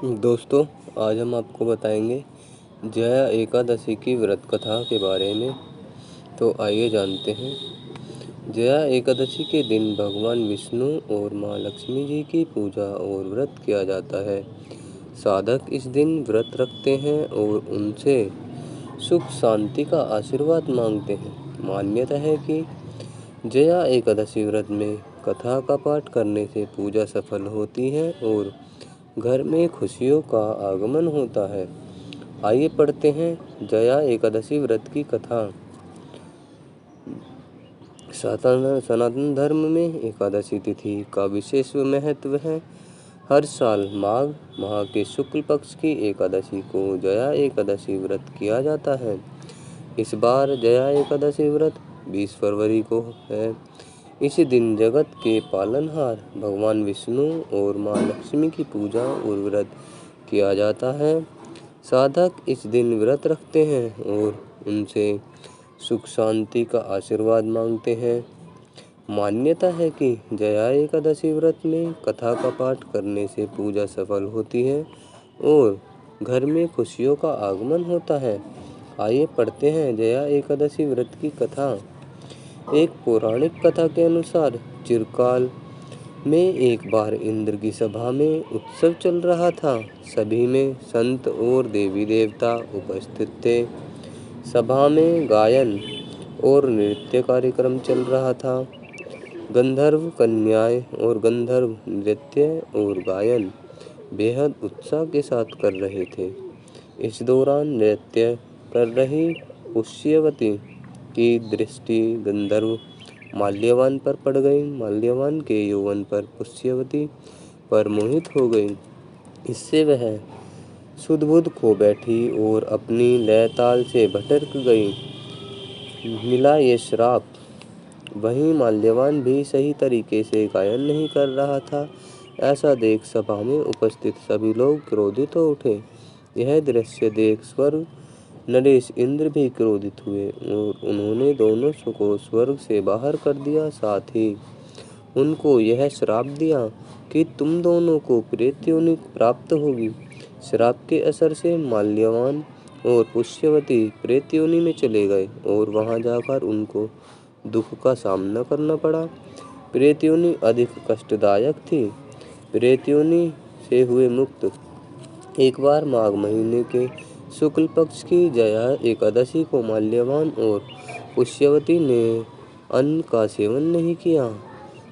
दोस्तों, आज हम आपको बताएंगे जया एकादशी की व्रत कथा के बारे में। तो आइए जानते हैं। जया एकादशी के दिन भगवान विष्णु और माँ लक्ष्मी जी की पूजा और व्रत किया जाता है। साधक इस दिन व्रत रखते हैं और उनसे सुख शांति का आशीर्वाद मांगते हैं। मान्यता है कि जया एकादशी व्रत में कथा का पाठ करने से पूजा सफल होती है और घर में खुशियों का आगमन होता है। आइए पढ़ते हैं जया एकादशी व्रत की कथा। सनातन धर्म में एकादशी तिथि का विशेष महत्व है। हर साल माघ माह के शुक्ल पक्ष की एकादशी को जया एकादशी व्रत किया जाता है। इस बार जया एकादशी व्रत 20 फरवरी को है। इसी दिन जगत के पालनहार भगवान विष्णु और माँ लक्ष्मी की पूजा और व्रत किया जाता है। साधक इस दिन व्रत रखते हैं और उनसे सुख शांति का आशीर्वाद मांगते हैं। मान्यता है कि जया एकादशी व्रत में कथा का पाठ करने से पूजा सफल होती है और घर में खुशियों का आगमन होता है। आइए पढ़ते हैं जया एकादशी व्रत की कथा। एक पौराणिक कथा के अनुसार चिरकाल में एक बार इंद्र की सभा में उत्सव चल रहा था। सभी में संत और देवी देवता उपस्थित थे। सभा में गायन और नृत्य कार्यक्रम चल रहा था। गंधर्व कन्याएं और गंधर्व नृत्य और गायन बेहद उत्साह के साथ कर रहे थे। इस दौरान नृत्य कर रही पुष्यवती की दृष्टि गंधर्व माल्यवान पर पड़ गई। माल्यवान के यौवन पर पुष्यवती पर मोहित हो गई। इससे वह सुध-बुध खो बैठी और अपनी लय ताल से भटक गई। मिला ये श्राप। वहीं माल्यवान भी सही तरीके से गायन नहीं कर रहा था। ऐसा देख सभा में उपस्थित सभी लोग क्रोधित हो उठे। यह दृश्य देख स्वर्ग नरेश इंद्र भी क्रोधित हुए और उन्होंने दोनों को स्वर्ग से बाहर कर दिया। साथ ही उनको यह श्राप दिया कि तुम दोनों को प्रेत योनि प्राप्त होगी। श्राप के असर से माल्यवान और पुष्यवती प्रेत योनि में चले गए और वहां जाकर उनको दुख का सामना करना पड़ा। प्रेत योनि अधिक कष्टदायक थी। प्रेत योनि से हुए मुक्त। एक बार माघ महीने के शुक्ल पक्ष की जया एकादशी को माल्यवान और पुष्यवती ने अन्न का सेवन नहीं किया।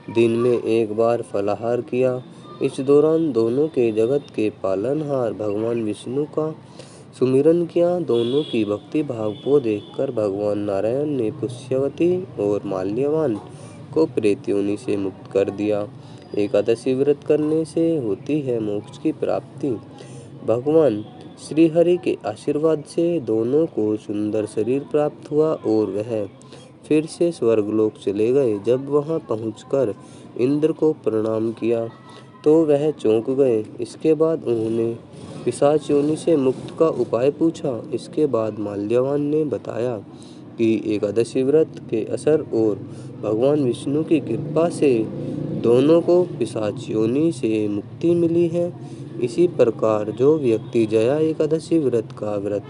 दिन में एक बार फलाहार किया। इस दौरान दोनों के जगत के पालनहार भगवान विष्णु का सुमिरन किया। दोनों की भक्ति भाव को देखकर भगवान नारायण ने पुष्यवती और माल्यवान को प्रेत योनि से मुक्त कर दिया। एकादशी व्रत करने से होती है मोक्ष की प्राप्ति। भगवान श्री हरि के आशीर्वाद से दोनों को सुंदर शरीर प्राप्त हुआ और वह फिर से स्वर्गलोक चले गए। जब वहां पहुंचकर इंद्र को प्रणाम किया तो वह चौंक गए। इसके बाद उन्होंने पिशाच योनि से मुक्त का उपाय पूछा। इसके बाद माल्यवान ने बताया कि एकादशी व्रत के असर और भगवान विष्णु की कृपा से दोनों को पिशाच योनि से मुक्ति मिली है। इसी प्रकार जो व्यक्ति जया एकादशी व्रत का व्रत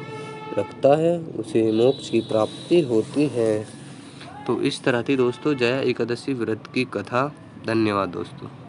रखता है उसे मोक्ष की प्राप्ति होती है। तो इस तरह थी दोस्तों जया एकादशी व्रत की कथा। धन्यवाद दोस्तों।